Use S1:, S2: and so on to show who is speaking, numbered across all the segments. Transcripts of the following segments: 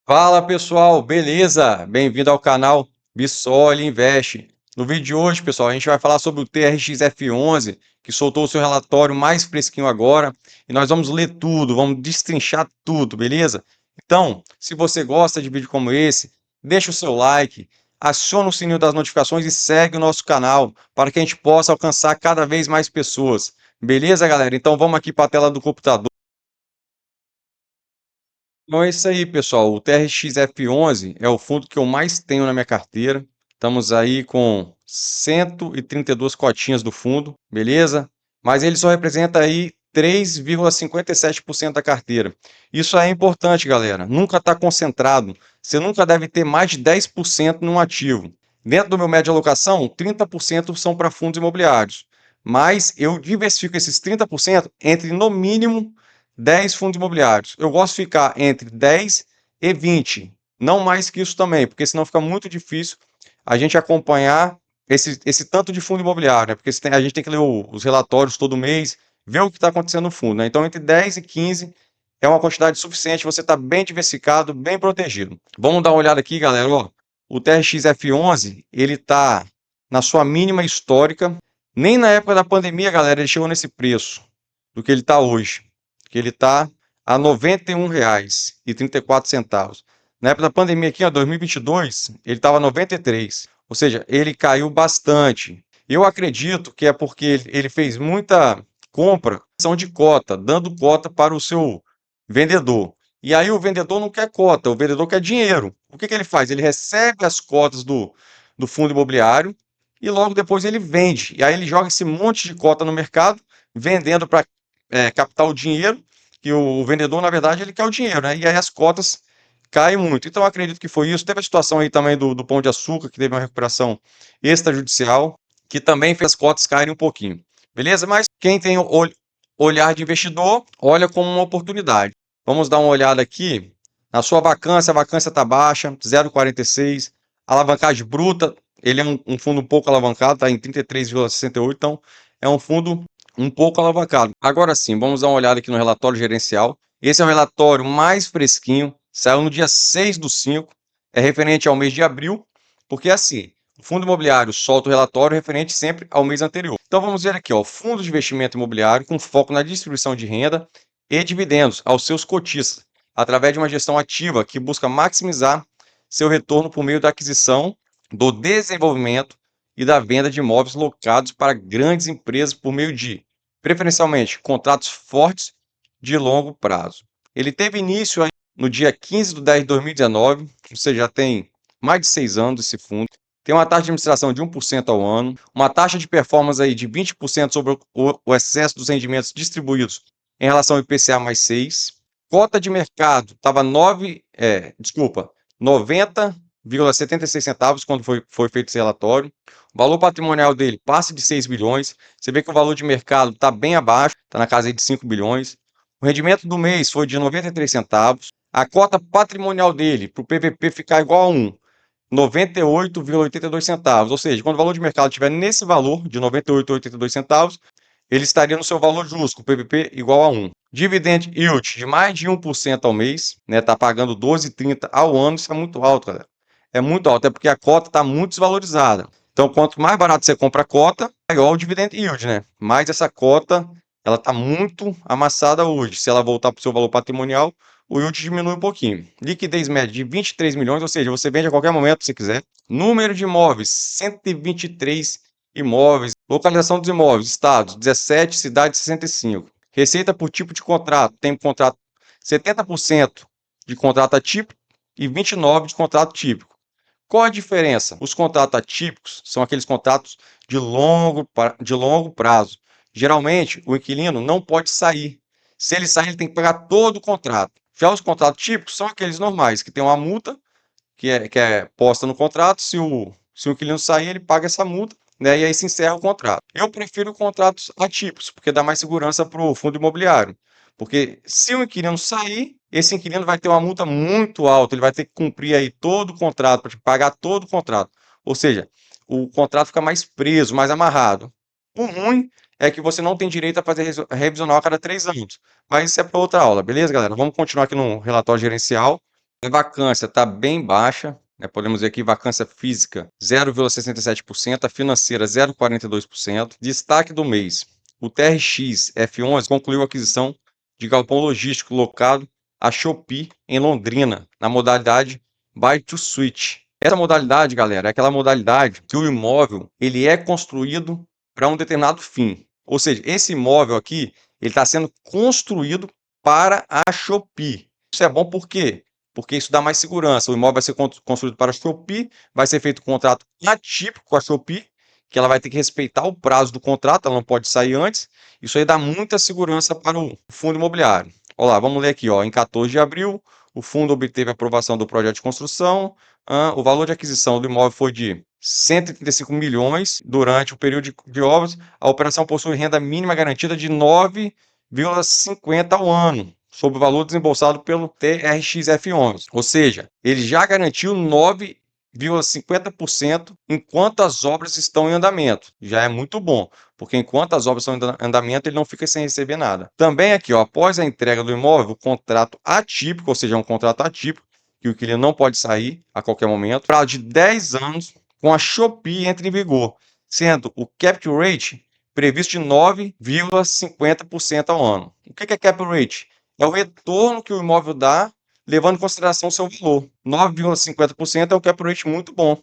S1: Fala pessoal, beleza? Bem-vindo ao canal Bissoli Invest. No vídeo de hoje, pessoal, a gente vai falar sobre o TRX F11, que soltou o seu relatório mais fresquinho agora, e nós vamos ler tudo, vamos destrinchar tudo, beleza? Então, se você gosta de vídeo como esse, deixa o seu like, aciona o sininho das notificações e segue o nosso canal para que a gente possa alcançar cada vez mais pessoas. Beleza, galera? Então vamos aqui para a tela do computador. Então é isso aí, pessoal. O TRX F11 é o fundo que eu mais tenho na minha carteira. Estamos aí com 132 cotinhas do fundo, beleza? Mas ele só representa aí 3,57% da carteira. Isso é importante, galera. Nunca está concentrado. Você nunca deve ter mais de 10% num ativo. Dentro do meu médio de alocação, 30% são para fundos imobiliários. Mas eu diversifico esses 30% entre, no mínimo, 10 fundos imobiliários. Eu gosto de ficar entre 10 e 20, não mais que isso também, porque senão fica muito difícil a gente acompanhar esse tanto de fundo imobiliário, né? Porque a gente tem que ler os relatórios todo mês, ver o que está acontecendo no fundo, né? Então, entre 10 e 15 é uma quantidade suficiente, você está bem diversificado, bem protegido. Vamos dar uma olhada aqui, galera. Ó, o TRX F11, ele está na sua mínima histórica. Nem na época da pandemia, galera, ele chegou nesse preço do que ele está hoje, que ele está a R$ 91,34. Na época da pandemia aqui, ó, 2022, ele estava a 93, ou seja, ele caiu bastante. Eu acredito que é porque ele fez muita compra, ação de cota, dando cota para o seu vendedor. E aí o vendedor não quer cota, o vendedor quer dinheiro. O que ele faz? Ele recebe as cotas do fundo imobiliário e logo depois ele vende. E aí ele joga esse monte de cota no mercado, vendendo para captar o dinheiro, que o vendedor, na verdade, ele quer o dinheiro, né? E aí as cotas caem muito. Então, eu acredito que foi isso. Teve a situação aí também do Pão de Açúcar, que teve uma recuperação extrajudicial, que também fez as cotas caírem um pouquinho. Beleza? Mas quem tem o olhar de investidor, olha como uma oportunidade. Vamos dar uma olhada aqui na sua vacância. A vacância está baixa, 0,46. Alavancagem bruta, ele é um fundo um pouco alavancado, está em 33,68. Então, é um fundo um pouco alavancado. Agora sim, vamos dar uma olhada aqui no relatório gerencial. Esse é o relatório mais fresquinho, saiu no dia 6/5, é referente ao mês de abril, porque assim, o fundo imobiliário solta o relatório referente sempre ao mês anterior. Então vamos ver aqui, ó, fundo de investimento imobiliário com foco na distribuição de renda e dividendos aos seus cotistas, através de uma gestão ativa que busca maximizar seu retorno por meio da aquisição, do desenvolvimento e da venda de imóveis locados para grandes empresas por meio de, preferencialmente, contratos fortes de longo prazo. Ele teve início aí no dia 15/10/2019, ou seja, já tem mais de 6 anos esse fundo. Tem uma taxa de administração de 1% ao ano, uma taxa de performance aí de 20% sobre o excesso dos rendimentos distribuídos em relação ao IPCA mais 6. Cota de mercado estava 90,76 centavos quando foi feito esse relatório. O valor patrimonial dele passa de 6 bilhões. Você vê que o valor de mercado está bem abaixo, está na casa de 5 bilhões. O rendimento do mês foi de 93 centavos. A cota patrimonial dele, para o PVP ficar igual a 1, 98,82 centavos. Ou seja, quando o valor de mercado estiver nesse valor de 98,82 centavos, ele estaria no seu valor justo, com o PVP igual a 1. Dividend yield de mais de 1% ao mês, né? Tá pagando 12,30 ao ano, isso é muito alto, galera. É muito alto, é porque a cota está muito desvalorizada. Então, quanto mais barato você compra a cota, maior o dividend yield, né? Mas essa cota, ela está muito amassada hoje. Se ela voltar para o seu valor patrimonial, o yield diminui um pouquinho. Liquidez média de 23 milhões, ou seja, você vende a qualquer momento se quiser. Número de imóveis, 123 imóveis. Localização dos imóveis, estados, 17, cidade, 65. Receita por tipo de contrato, tem contrato 70% de contrato atípico e 29% de contrato típico. Qual a diferença? Os contratos atípicos são aqueles contratos de longo prazo. Geralmente, o inquilino não pode sair. Se ele sair, ele tem que pagar todo o contrato. Já os contratos típicos são aqueles normais, que tem uma multa que é posta no contrato. Se o inquilino sair, ele paga essa multa, né, e aí se encerra o contrato. Eu prefiro contratos atípicos, porque dá mais segurança para o fundo imobiliário. Porque se o inquilino sair, esse inquilino vai ter uma multa muito alta, ele vai ter que cumprir aí todo o contrato, para pagar todo o contrato. Ou seja, o contrato fica mais preso, mais amarrado. O ruim é que você não tem direito a fazer revisional a cada 3 anos. Mas isso é para outra aula, beleza, galera? Vamos continuar aqui no relatório gerencial. A vacância está bem baixa, né? Podemos ver aqui vacância física 0,67%, a financeira 0,42%. Destaque do mês: o TRX F11 concluiu a aquisição de galpão logístico locado a Shopee em Londrina, na modalidade Buy to Switch. Essa modalidade, galera, é aquela modalidade que o imóvel ele é construído para um determinado fim. Ou seja, esse imóvel aqui ele está sendo construído para a Shopee. Isso é bom por quê? Porque isso dá mais segurança. O imóvel vai ser construído para a Shopee, vai ser feito um contrato atípico com a Shopee, que ela vai ter que respeitar o prazo do contrato, ela não pode sair antes. Isso aí dá muita segurança para o fundo imobiliário. Olha lá, vamos ler aqui, ó. Em 14 de abril, o fundo obteve a aprovação do projeto de construção. O valor de aquisição do imóvel foi de 135 milhões durante o período de obras. A operação possui renda mínima garantida de 9,50 ao ano, sobre o valor desembolsado pelo TRX-F11. Ou seja, ele já garantiu 9,50% enquanto as obras estão em andamento. Já é muito bom, porque enquanto as obras estão em andamento, ele não fica sem receber nada. Também aqui, ó, após a entrega do imóvel, o contrato atípico, ou seja, um contrato atípico, que o inquilino não pode sair a qualquer momento, prazo de 10 anos, com a Shopee entra em vigor, sendo o cap rate previsto de 9,50% ao ano. O que é cap rate? É o retorno que o imóvel dá, levando em consideração o seu valor. 9,50% é um cap rate muito bom.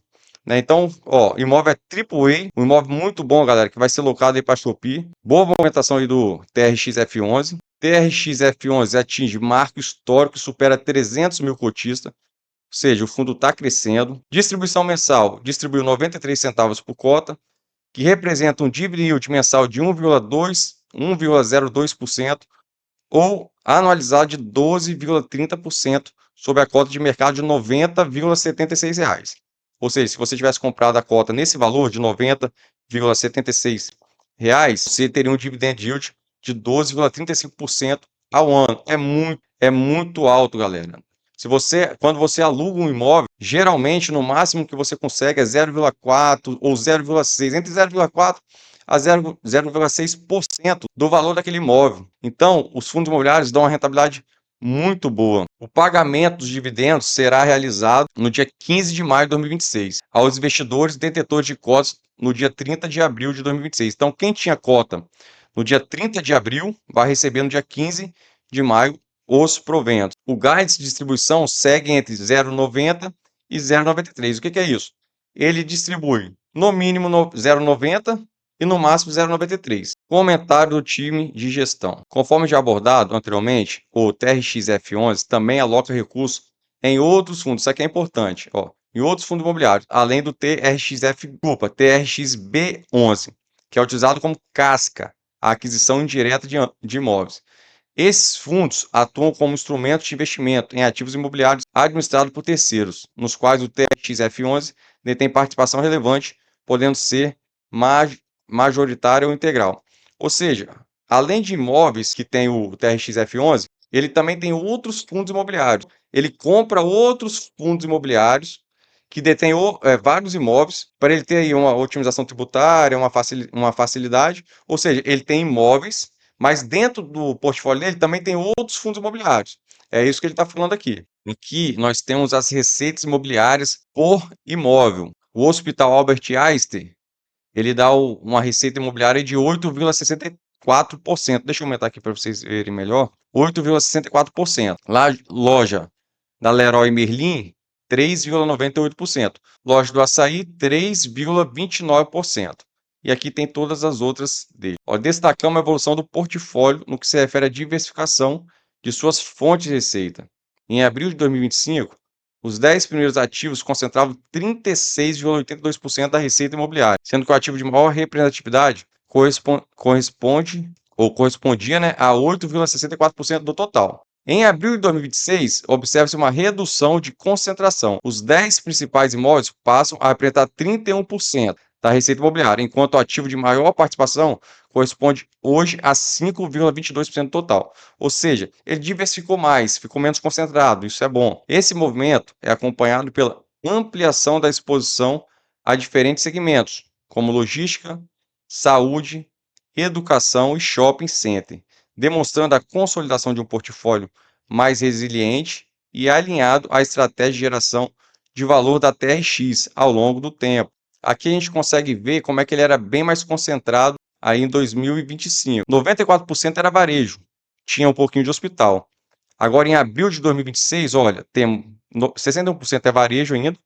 S1: Né? Então, ó, imóvel é AAA, um imóvel muito bom, galera, que vai ser locado aí para a Shopee. Boa movimentação aí do TRX F11. TRX F11 atinge marco histórico e supera 300 mil cotistas. Ou seja, o fundo está crescendo. Distribuição mensal, distribuiu 93 centavos por cota, que representa um dividend yield mensal de 1,02%, ou anualizado de 12,30% sobre a cota de mercado de R$ 90,76. Ou seja, se você tivesse comprado a cota nesse valor de R$ 90,76, você teria um dividend yield de 12,35% ao ano. É muito alto, galera. Quando você aluga um imóvel, geralmente no máximo que você consegue é 0,4 ou 0,6, entre 0,4 a 0,6% do valor daquele imóvel. Então, os fundos imobiliários dão uma rentabilidade muito boa. O pagamento dos dividendos será realizado no dia 15 de maio de 2026 aos investidores detentores de cotas no dia 30 de abril de 2026. Então, quem tinha cota no dia 30 de abril vai receber no dia 15 de maio os proventos. O guidance de distribuição segue entre 0,90 e 0,93. O que é isso? Ele distribui no mínimo 0,90 e no máximo 0,93. Comentário do time de gestão. Conforme já abordado anteriormente, o TRX-F11 também aloca recursos em outros fundos. Isso aqui é importante, ó, em outros fundos imobiliários, além do TRX-B11, que é utilizado como casca, a aquisição indireta de imóveis. Esses fundos atuam como instrumento de investimento em ativos imobiliários administrados por terceiros, nos quais o TRX-F11 detém participação relevante, podendo ser majoritária ou integral. Ou seja, além de imóveis que tem o TRX-F11, ele também tem outros fundos imobiliários. Ele compra outros fundos imobiliários que detêm vários imóveis para ele ter aí uma otimização tributária, uma facilidade. Ou seja, ele tem imóveis, mas dentro do portfólio dele também tem outros fundos imobiliários. É isso que ele está falando aqui. Aqui nós temos as receitas imobiliárias por imóvel. O Hospital Albert Einstein, ele dá uma receita imobiliária de 8,64%. Deixa eu aumentar aqui para vocês verem melhor. 8,64%. Loja da Leroy Merlin, 3,98%. Loja do Açaí, 3,29%. E aqui tem todas as outras dele. Ó, destacamos a evolução do portfólio no que se refere à diversificação de suas fontes de receita. Em abril de 2025, os 10 primeiros ativos concentravam 36,82% da receita imobiliária, sendo que o ativo de maior representatividade correspondia, né, a 8,64% do total. Em abril de 2026, observa-se uma redução de concentração. Os 10 principais imóveis passam a representar 31% da receita imobiliária, enquanto o ativo de maior participação corresponde hoje a 5,22% do total. Ou seja, ele diversificou mais, ficou menos concentrado, isso é bom. Esse movimento é acompanhado pela ampliação da exposição a diferentes segmentos, como logística, saúde, educação e shopping center, demonstrando a consolidação de um portfólio mais resiliente e alinhado à estratégia de geração de valor da TRX ao longo do tempo. Aqui a gente consegue ver como é que ele era bem mais concentrado aí em 2025. 94% era varejo, tinha um pouquinho de hospital. Agora, em abril de 2026, olha, tem 61% é varejo ainda,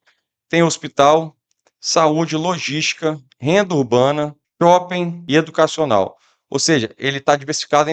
S1: tem hospital, saúde, logística, renda urbana, shopping e educacional. Ou seja, ele está diversificado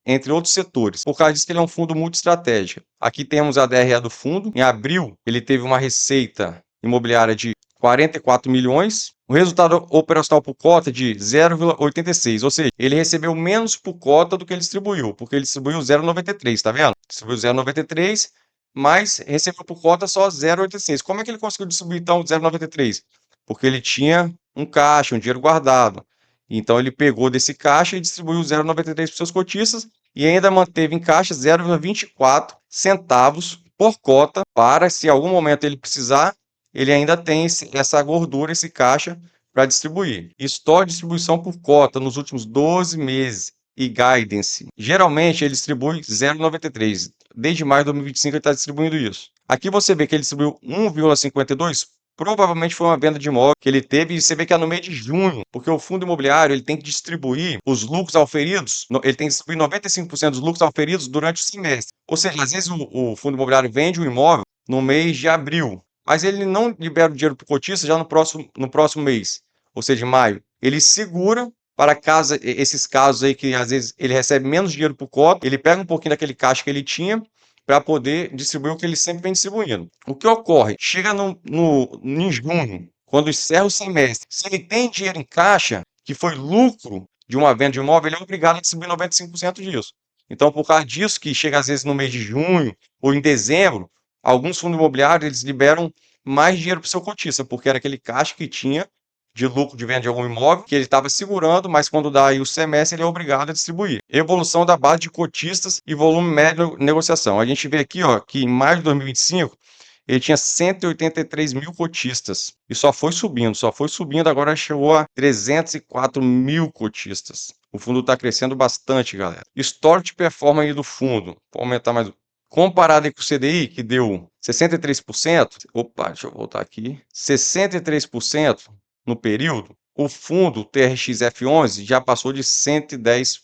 S1: entre outros setores. Por causa disso, ele é um fundo multi-estratégia. Aqui temos a DRE do fundo. Em abril, ele teve uma receita imobiliária de 44 milhões, o resultado operacional por cota de 0,86, ou seja, ele recebeu menos por cota do que ele distribuiu, porque ele distribuiu 0,93, tá vendo? Distribuiu 0,93, mas recebeu por cota só 0,86. Como é que ele conseguiu distribuir então 0,93? Porque ele tinha um caixa, um dinheiro guardado. Então ele pegou desse caixa e distribuiu 0,93 para os seus cotistas e ainda manteve em caixa 0,24 centavos por cota para, se em algum momento ele precisar, ele ainda tem essa gordura, esse caixa para distribuir. História de distribuição por cota nos últimos 12 meses e guidance. Geralmente ele distribui 0,93. Desde maio de 2025 ele está distribuindo isso. Aqui você vê que ele distribuiu 1,52. Provavelmente foi uma venda de imóvel que ele teve e você vê que é no mês de junho, porque o fundo imobiliário ele tem que distribuir os lucros auferidos, ele tem que distribuir 95% dos lucros auferidos durante o semestre. Ou seja, às vezes o fundo imobiliário vende um imóvel no mês de abril, mas ele não libera o dinheiro para o cotista já no próximo mês, ou seja, em maio. Ele segura para esses casos aí que às vezes ele recebe menos dinheiro por cota, ele pega um pouquinho daquele caixa que ele tinha para poder distribuir o que ele sempre vem distribuindo. O que ocorre? Chega em junho, quando encerra o semestre, se ele tem dinheiro em caixa, que foi lucro de uma venda de imóvel, ele é obrigado a distribuir 95% disso. Então, por causa disso, que chega às vezes no mês de junho ou em dezembro, alguns fundos imobiliários eles liberam mais dinheiro para o seu cotista, porque era aquele caixa que tinha de lucro de venda de algum imóvel, que ele estava segurando, mas quando dá aí o semestre, ele é obrigado a distribuir. Evolução da base de cotistas e volume médio de negociação. A gente vê aqui, ó, que em maio de 2025, ele tinha 183 mil cotistas e só foi subindo, agora chegou a 304 mil cotistas. O fundo está crescendo bastante, galera. Histórico de performance do fundo, vou aumentar mais. Comparado aí com o CDI, que deu 63%, opa, deixa eu voltar aqui, 63% no período, o fundo TRX-F11 já passou de 110%.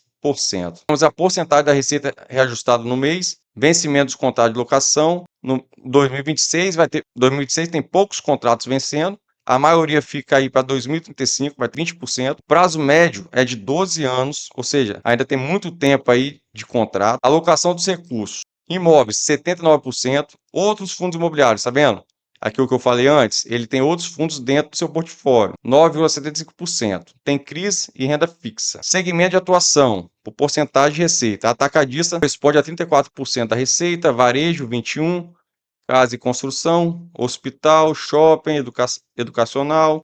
S1: Temos a porcentagem da receita reajustada no mês, vencimentos contados de locação. No 2026 tem poucos contratos vencendo, a maioria fica aí para 2035, vai 30%. Prazo médio é de 12 anos, ou seja, ainda tem muito tempo aí de contrato. Alocação dos recursos. Imóveis, 79%. Outros fundos imobiliários, tá vendo? Aqui o que eu falei antes, ele tem outros fundos dentro do seu portfólio, 9,75%. Tem CRIs e renda fixa. Segmento de atuação, por porcentagem de receita. Atacadista responde a 34% da receita, varejo 21%, casa e construção, hospital, shopping, educacional,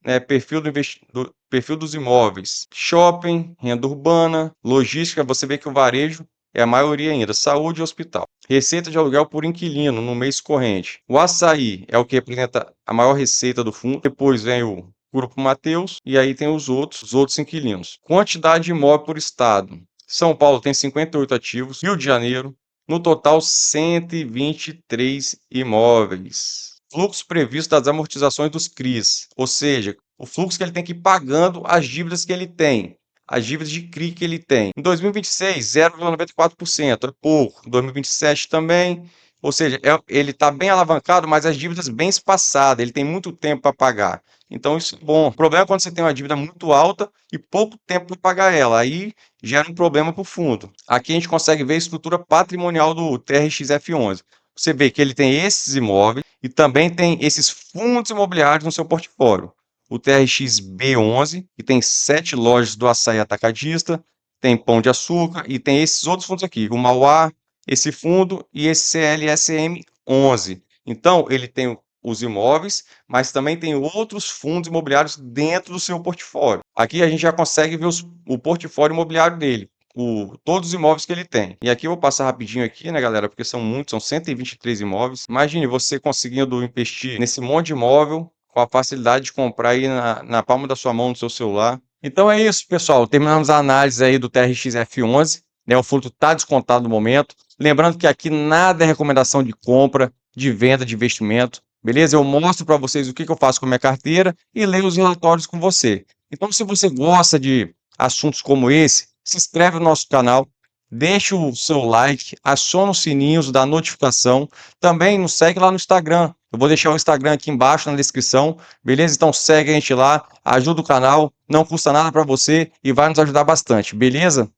S1: perfil dos imóveis, shopping, renda urbana, logística, você vê que o varejo é a maioria ainda, saúde e hospital. Receita de aluguel por inquilino no mês corrente. O açaí é o que representa a maior receita do fundo, depois vem o Grupo Mateus e aí tem os outros inquilinos. Quantidade de imóvel por estado. São Paulo tem 58 ativos, Rio de Janeiro, no total, 123 imóveis. Fluxo previsto das amortizações dos CRIs, ou seja, o fluxo que ele tem que ir pagando as dívidas que ele tem, as dívidas de CRI que ele tem. Em 2026, 0,94%, é pouco. Em 2027 também, ou seja, ele está bem alavancado, mas as dívidas bem espaçadas, ele tem muito tempo para pagar. Então isso é bom. O problema é quando você tem uma dívida muito alta e pouco tempo para pagar ela. Aí gera um problema para o fundo. Aqui a gente consegue ver a estrutura patrimonial do TRX-F11. Você vê que ele tem esses imóveis e também tem esses fundos imobiliários no seu portfólio. O TRX-B11, que tem 7 lojas do Açaí Atacadista, tem Pão de Açúcar e tem esses outros fundos aqui, o Mauá, esse fundo e esse CLSM11. Então, ele tem os imóveis, mas também tem outros fundos imobiliários dentro do seu portfólio. Aqui a gente já consegue ver o portfólio imobiliário dele, todos os imóveis que ele tem. E aqui eu vou passar rapidinho aqui, né, galera, porque são muitos, são 123 imóveis. Imagine você conseguindo investir nesse monte de imóvel com a facilidade de comprar aí na palma da sua mão, no seu celular. Então é isso, pessoal. Terminamos a análise aí do TRX-F11. Né, o fundo está descontado no momento. Lembrando que aqui nada é recomendação de compra, de venda de investimento, beleza? Eu mostro para vocês o que eu faço com a minha carteira e leio os relatórios com você. Então, se você gosta de assuntos como esse, se inscreve no nosso canal, deixa o seu like, aciona os sininhos da notificação, também nos segue lá no Instagram. Eu vou deixar o Instagram aqui embaixo na descrição, beleza? Então segue a gente lá, ajuda o canal, não custa nada para você e vai nos ajudar bastante, beleza?